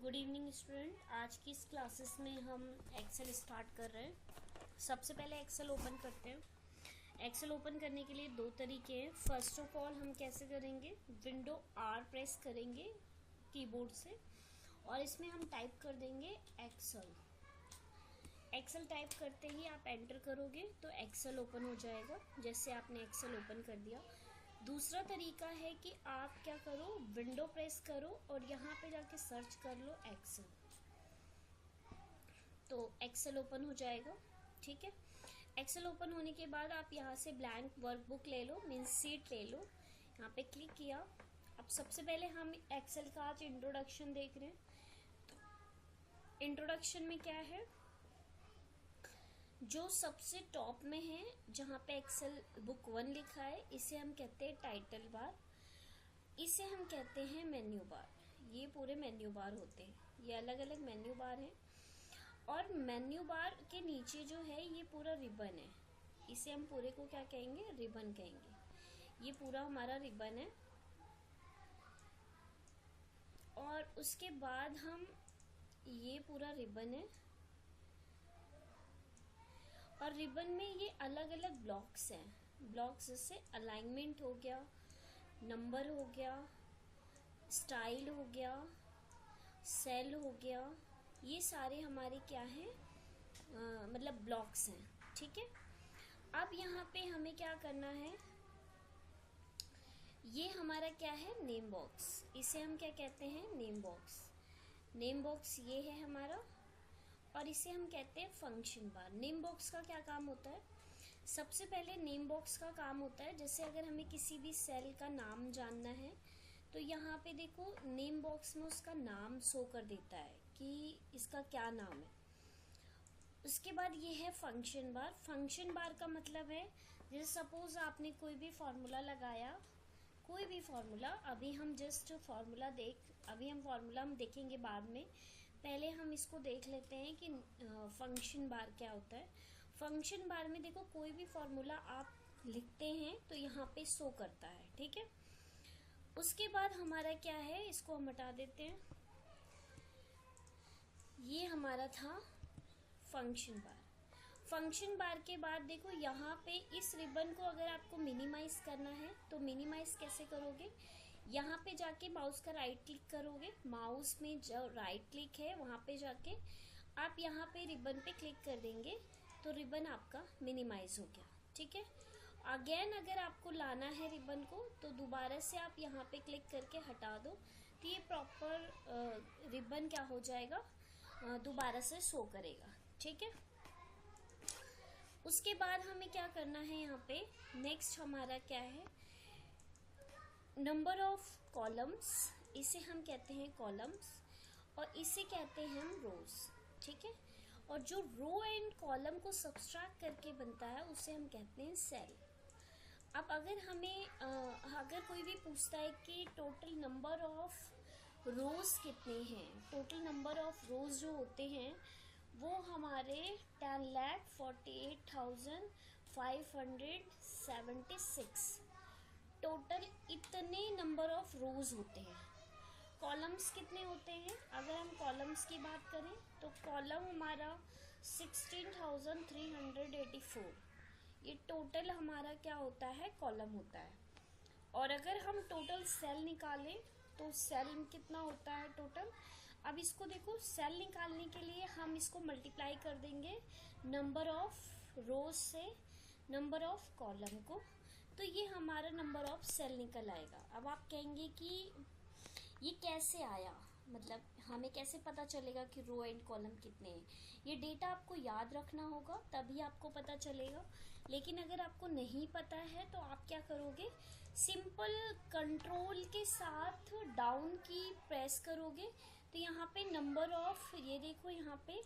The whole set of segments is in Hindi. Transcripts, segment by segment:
Good evening student. आज की इस क्लासेस में हम एक्सेल स्टार्ट कर रहे हैं। सबसे पहले एक्सेल ओपन करते हैं। एक्सेल ओपन करने के लिए दो तरीके हैं। फर्स्ट ऑफ ऑल हम कैसे करेंगे, विंडो आर प्रेस करेंगे कीबोर्ड से और इसमें हम टाइप कर देंगे एक्सेल। एक्सेल टाइप करते ही आप एंटर करोगे तो एक्सेल ओपन हो जाएगा। जैसे आपने एक्सेल ओपन कर दिया। दूसरा तरीका है कि आप क्या करो, विंडो प्रेस करो और यहाँ पे जाके सर्च कर लो एक्सेल, तो एक्सेल ओपन हो जाएगा। ठीक है, एक्सेल ओपन होने के बाद आप यहाँ से ब्लैंक वर्कबुक ले लो, मीन्स सीट ले लो। यहाँ पे क्लिक किया। अब सबसे पहले हम एक्सेल का आज इंट्रोडक्शन देख रहे हैं। तो इंट्रोडक्शन में क्या है, जो सबसे टॉप में है जहाँ पे एक्सेल बुक 1 लिखा है, इसे हम कहते हैं टाइटल बार, इसे हम कहते हैं मेन्यू बार। ये पूरे मेन्यू बार होते हैं, ये अलग अलग मेन्यू बार हैं। और मेन्यू बार के नीचे जो है ये पूरा रिबन है, इसे हम पूरे को क्या कहेंगे, रिबन कहेंगे। ये पूरा हमारा रिबन है। और उसके बाद हम, ये पूरा रिबन है और रिबन में ये अलग अलग ब्लॉक्स हैं। ब्लॉक्स जैसे अलाइनमेंट हो गया, नंबर हो गया, स्टाइल हो गया, सेल हो गया, ये सारे हमारे क्या हैं, मतलब ब्लॉक्स हैं। ठीक है, अब यहाँ पे हमें क्या करना है, ये हमारा क्या है, नेम बॉक्स। इसे हम क्या कहते हैं, नेम बॉक्स। नेम बॉक्स ये है हमारा और इसे हम कहते हैं फंक्शन बार। नेम बॉक्स का क्या काम होता है, सबसे पहले नेम बॉक्स का काम होता है, जैसे अगर हमें किसी भी सेल का नाम जानना है तो यहाँ पे देखो नेम बॉक्स में उसका नाम शो कर देता है कि इसका क्या नाम है। उसके बाद ये है फंक्शन बार। फंक्शन बार का मतलब है, जैसे सपोज आपने कोई भी फॉर्मूला लगाया, कोई भी फॉर्मूला, अभी हम जस्ट फॉर्मूला हम देखेंगे बाद में, पहले हम इसको देख लेते हैं कि फंक्शन बार क्या होता है। फंक्शन बार में देखो कोई भी फॉर्मूला आप लिखते हैं तो यहाँ पे शो करता है। ठीक है, उसके बाद हमारा क्या है, इसको हम हटा देते हैं। ये हमारा था फंक्शन बार। फंक्शन बार के बाद देखो यहाँ पे इस रिबन को अगर आपको मिनिमाइज करना है तो मिनिमाइज कैसे करोगे, यहाँ पे जाके माउस का राइट क्लिक करोगे, माउस में जो राइट क्लिक है वहाँ पे जाके आप यहाँ पे रिबन पे क्लिक कर देंगे तो रिबन आपका मिनिमाइज हो गया। ठीक है, अगेन अगर आपको लाना है रिबन को तो दोबारा से आप यहाँ पे क्लिक करके हटा दो तो ये प्रॉपर रिबन क्या हो जाएगा, दोबारा से शो करेगा। ठीक है, उसके बाद हमें क्या करना है, यहाँ पे नेक्स्ट हमारा क्या है, नंबर ऑफ कॉलम्स, इसे हम कहते हैं कॉलम्स और इसे कहते हैं हम रोज। ठीक है, और जो रो एंड कॉलम को सब्सट्रैक्ट करके बनता है उसे हम कहते हैं सेल। अब अगर हमें अगर कोई भी पूछता है कि टोटल नंबर ऑफ रोज कितने हैं, टोटल नंबर ऑफ रोज जो होते हैं वो हमारे 10,48,576 टोटल इतने नंबर ऑफ रोज होते हैं। कॉलम्स कितने होते हैं, अगर हम कॉलम्स की बात करें तो कॉलम हमारा 16,384, ये टोटल हमारा क्या होता है, कॉलम होता है। और अगर हम टोटल सेल निकालें तो सेल कितना होता है टोटल, अब इसको देखो, सेल निकालने के लिए हम इसको मल्टीप्लाई कर देंगे नंबर ऑफ रोज से नंबर ऑफ कॉलम को, तो ये हमारा नंबर ऑफ सेल निकल आएगा। अब आप कहेंगे कि ये कैसे आया, मतलब हमें कैसे पता चलेगा कि रो एंड कॉलम कितने हैं। ये डेटा आपको याद रखना होगा तभी आपको पता चलेगा, लेकिन अगर आपको नहीं पता है तो आप क्या करोगे, सिंपल कंट्रोल के साथ डाउन की प्रेस करोगे तो यहाँ पे नंबर ऑफ, ये देखो यहाँ पे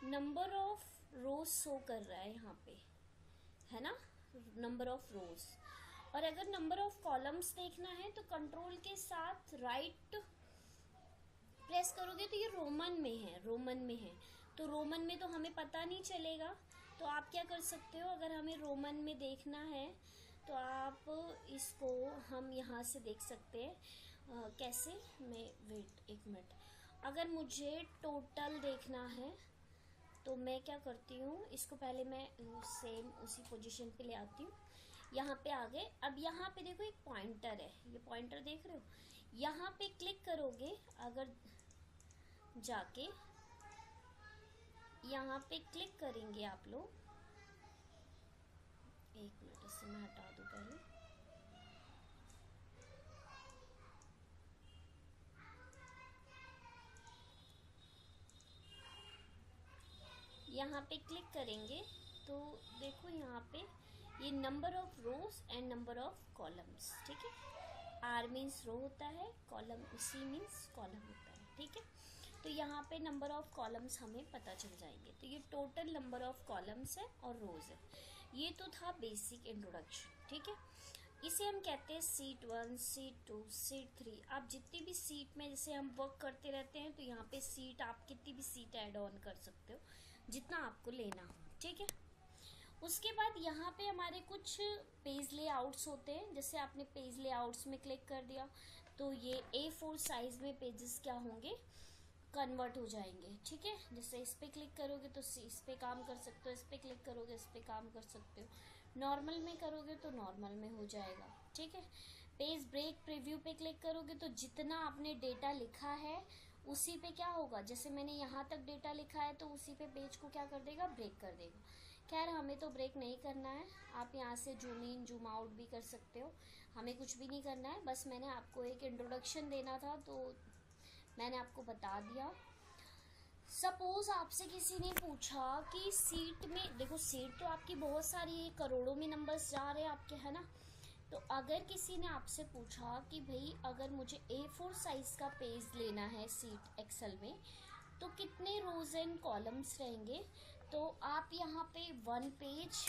नंबर ऑफ रोज शो कर रहा है, यहाँ पे है ना, नंबर ऑफ रोज। और अगर नंबर ऑफ कॉलम्स देखना है तो कंट्रोल के साथ राइट प्रेस करोगे तो ये रोमन में है, रोमन में है, तो रोमन में तो हमें पता नहीं चलेगा। तो आप क्या कर सकते हो, अगर हमें रोमन में देखना है तो आप इसको हम यहाँ से देख सकते हैं। कैसे, मैं वेट एक मिनट, अगर मुझे टोटल देखना है तो मैं क्या करती हूँ, इसको पहले मैं सेम उसी पोजीशन पे ले आती हूँ। यहाँ पे आ गए। अब यहाँ पे देखो एक पॉइंटर है, ये पॉइंटर देख रहे हो, यहाँ पे क्लिक करोगे, अगर जाके यहाँ पे क्लिक करेंगे आप लोग, एक मिनट इससे मैं हटा दूँ पहले। यहाँ पे क्लिक करेंगे तो देखो यहाँ पे ये number of rose and number of columns, ठीक है। आर मीन्स रो होता है, कॉलम सी मीन्स कॉलम होता है, ठीक है। तो यहाँ पे नंबर ऑफ कॉलम्स हमें पता चल जाएंगे। तो ये टोटल नंबर ऑफ कॉलम्स है और रोज है। ये तो था बेसिक इंट्रोडक्शन, ठीक है। इसे हम कहते हैं सीट 1, सीट 2, सीट 3। आप जितनी भी सीट में जैसे हम वर्क करते रहते हैं तो यहाँ पे सीट, आप कितनी भी सीट ऐड ऑन कर सकते हो जितना आपको लेना हो, ठीक है। उसके बाद यहाँ पे हमारे कुछ पेज लेआउट्स होते हैं। जैसे आपने पेज लेआउट्स में क्लिक कर दिया तो ये A4 साइज में पेजेस क्या होंगे, कन्वर्ट हो जाएंगे, ठीक है। जैसे इस पे क्लिक करोगे तो इस पे काम कर सकते हो, इस पे क्लिक करोगे इस पे काम कर सकते हो, नॉर्मल में करोगे तो नॉर्मल में हो जाएगा, ठीक है। पेज ब्रेक प्रीव्यू पे क्लिक करोगे तो जितना आपने डेटा लिखा है उसी पे क्या होगा, जैसे मैंने यहाँ तक डेटा लिखा है तो उसी पे पेज को क्या कर देगा, ब्रेक कर देगा। खैर हमें तो ब्रेक नहीं करना है, आप यहाँ से जूम इन जूम आउट भी कर सकते हो, हमें कुछ भी नहीं करना है। बस मैंने आपको एक इंट्रोडक्शन देना था तो मैंने आपको बता दिया। सपोज आपसे किसी ने पूछा कि सीट में, देखो सीट तो आपकी बहुत सारी है, करोड़ों में नंबर्स जा रहे हैं आपके, है ना। तो अगर किसी ने आपसे पूछा कि भाई अगर मुझे A4 साइज का पेज लेना है सीट एक्सेल में तो कितने रोज एंड कॉलम्स रहेंगे, तो आप यहाँ पे 1 पेज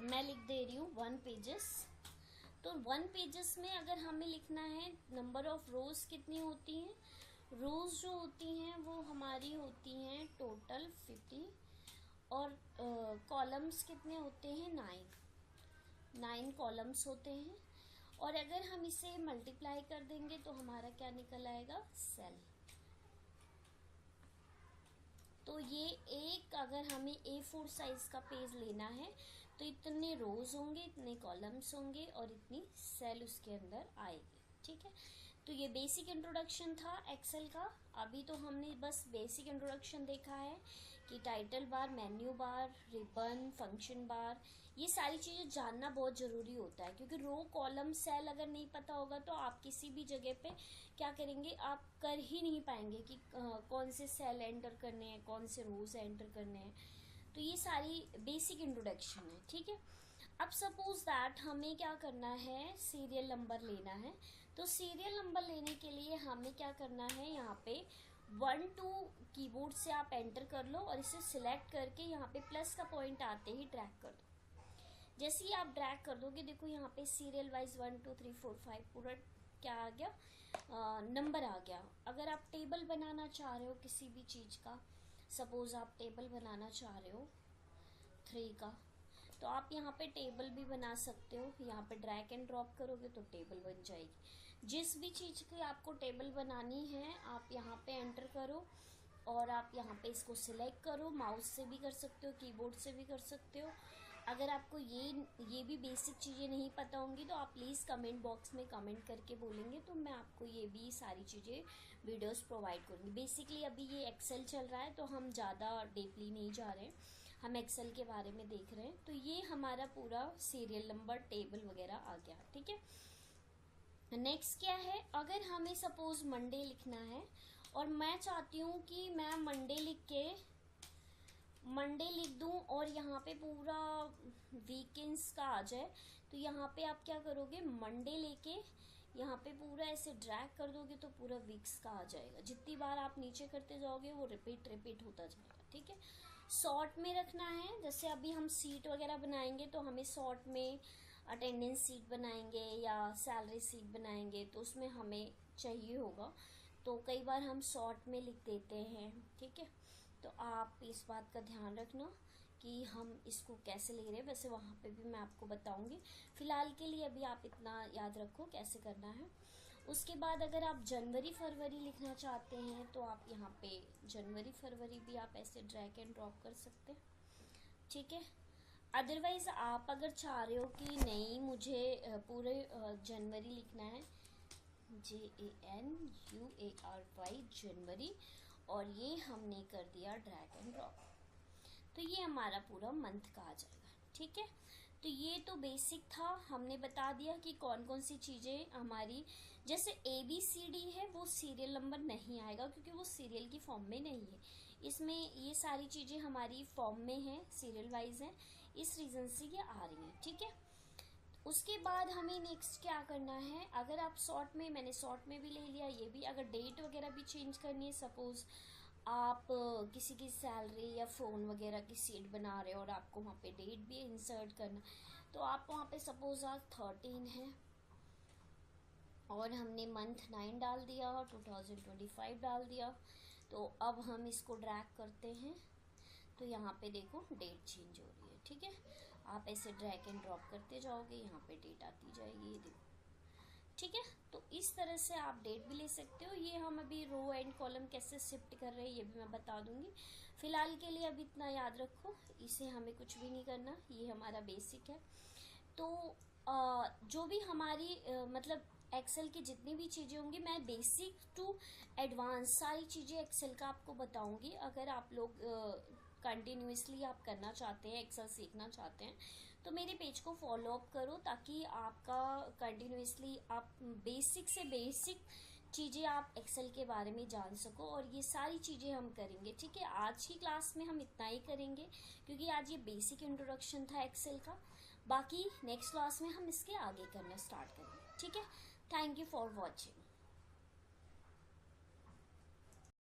मैं लिख दे रही हूँ, 1 पेजेस। तो 1 पेजेस में अगर हमें लिखना है नंबर ऑफ रोज कितनी होती हैं, रोज जो होती हैं वो हमारी होती हैं टोटल 50 और कॉलम्स कितने होते हैं 9 कॉलम्स होते हैं। और अगर हम इसे मल्टीप्लाई कर देंगे तो हमारा क्या निकल आएगा, सेल। तो ये एक, अगर हमें A4 साइज का पेज लेना है तो इतने रोज होंगे, इतने कॉलम्स होंगे और इतनी सेल उसके अंदर आएगी, ठीक है। तो ये बेसिक इंट्रोडक्शन था एक्सेल का। अभी तो हमने बस बेसिक इंट्रोडक्शन देखा है कि title bar, menu bar, ribbon, function bar, ये सारी चीज़ें जानना बहुत ज़रूरी होता है, क्योंकि रो कॉलम सेल अगर नहीं पता होगा तो आप किसी भी जगह पे क्या करेंगे, आप कर ही नहीं पाएंगे कि कौन से सेल एंटर करने हैं, कौन से रोज एंटर करने हैं। तो ये सारी बेसिक इंट्रोडक्शन है, ठीक है। अब सपोज दैट हमें क्या करना है, सीरियल नंबर लेना है। तो सीरियल नंबर लेने के लिए हमें क्या करना है, यहाँ पे 1 2 कीबोर्ड से आप एंटर कर लो और इसे सिलेक्ट करके यहाँ पे प्लस का पॉइंट आते ही ड्रैग कर दो। जैसे ही आप ड्रैग कर दोगे देखो यहाँ पे सीरियल वाइज 1 2 3 4 5 पूरा क्या आ गया, नंबर आ गया। अगर आप टेबल बनाना चाह रहे हो किसी भी चीज़ का, सपोज आप टेबल बनाना चाह रहे हो 3 का, तो आप यहाँ पे टेबल भी बना सकते हो। यहाँ पे ड्रैग एंड ड्रॉप करोगे तो टेबल बन जाएगी। जिस भी चीज़ की आपको टेबल बनानी है आप यहाँ पे एंटर करो और आप यहाँ पे इसको सिलेक्ट करो। माउस से भी कर सकते हो, कीबोर्ड से भी कर सकते हो। अगर आपको ये भी बेसिक चीज़ें नहीं पता होंगी तो आप प्लीज़ कमेंट बॉक्स में कमेंट करके बोलेंगे तो मैं आपको ये भी सारी चीज़ें वीडियोस प्रोवाइड करूँगी। बेसिकली अभी ये एक्सेल चल रहा है तो हम ज़्यादा डीपली नहीं जा रहे हैं, हम एक्सेल के बारे में देख रहे हैं। तो ये हमारा पूरा सीरियल नंबर टेबल वगैरह आ गया, ठीक है। नेक्स्ट क्या है, अगर हमें सपोज मंडे लिखना है और मैं चाहती हूँ कि मैं मंडे लिख दूँ और यहाँ पे पूरा वीकेंड्स का आ जाए, तो यहाँ पे आप क्या करोगे, मंडे लेके यहाँ पे पूरा ऐसे ड्रैग कर दोगे तो पूरा वीक्स का आ जाएगा। जितनी बार आप नीचे करते जाओगे वो रिपीट होता जाएगा, ठीक है। शॉर्ट में रखना है, जैसे अभी हम सीट वगैरह बनाएंगे तो हमें शॉर्ट में अटेंडेंस सीट बनाएंगे या सैलरी सीट बनाएंगे तो उसमें हमें चाहिए होगा, तो कई बार हम शॉर्ट में लिख देते हैं, ठीक है। तो आप इस बात का ध्यान रखना कि हम इसको कैसे ले रहे हैं, वैसे वहाँ पे भी मैं आपको बताऊंगी। फिलहाल के लिए अभी आप इतना याद रखो कैसे करना है। उसके बाद अगर आप जनवरी फरवरी लिखना चाहते हैं तो आप यहाँ पे जनवरी फरवरी भी आप ऐसे ड्रैग एंड ड्रॉप कर सकते हैं, ठीक है। अदरवाइज आप अगर चाह रहे हो कि नहीं मुझे पूरे जनवरी लिखना है, JANUARY जनवरी, और ये हमने कर दिया ड्रैग एंड ड्रॉप, तो ये हमारा पूरा मंथ का आ जाएगा, ठीक है। तो ये तो बेसिक था, हमने बता दिया कि कौन कौन सी चीज़ें हमारी, जैसे ABCD है वो सीरियल नंबर नहीं आएगा क्योंकि वो सीरियल की फॉर्म में नहीं है, इसमें ये सारी चीज़ें हमारी फॉर्म में हैं, सीरियल वाइज हैं, इस रीज़न से ये आ रही हैं, ठीक है। उसके बाद हमें नेक्स्ट क्या करना है, अगर आप शॉर्ट में, मैंने शॉर्ट में भी ले लिया, ये भी अगर डेट वगैरह भी चेंज करनी है, सपोज आप किसी की सैलरी या फ़ोन वगैरह की सीट बना रहे हो और आपको वहाँ पे डेट भी इंसर्ट करना, तो आप वहाँ पे सपोज आज 13 है और हमने मंथ 9 डाल दिया और 2025 डाल दिया, तो अब हम इसको ड्रैग करते हैं, तो यहाँ पे देखो डेट चेंज हो रही है, ठीक है। आप ऐसे ड्रैग एंड ड्रॉप करते जाओगे, यहाँ पे डेट आती जाएगी, ये देखो, ठीक है। तो इस तरह से आप डेट भी ले सकते हो। ये हम अभी रो एंड कॉलम कैसे शिफ्ट कर रहे हैं ये भी मैं बता दूंगी, फिलहाल के लिए अभी इतना याद रखो, इसे हमें कुछ भी नहीं करना, ये हमारा बेसिक है। तो जो भी हमारी मतलब एक्सेल की जितनी भी चीज़ें होंगी, मैं बेसिक टू एडवांस सारी चीज़ें एक्सेल का आपको बताऊंगी। अगर आप लोग कंटिन्यूसली आप करना चाहते हैं, एक्सेल सीखना चाहते हैं, तो मेरे पेज को फॉलो अप करो ताकि आपका कंटिन्यूसली आप बेसिक से बेसिक चीज़ें आप एक्सेल के बारे में जान सको, और ये सारी चीज़ें हम करेंगे, ठीक है। आज की क्लास में हम इतना ही करेंगे क्योंकि आज ये बेसिक इंट्रोडक्शन था एक्सेल का, बाकी नेक्स्ट क्लास में हम इसके आगे करना स्टार्ट करेंगे, ठीक है। Thank you for watching.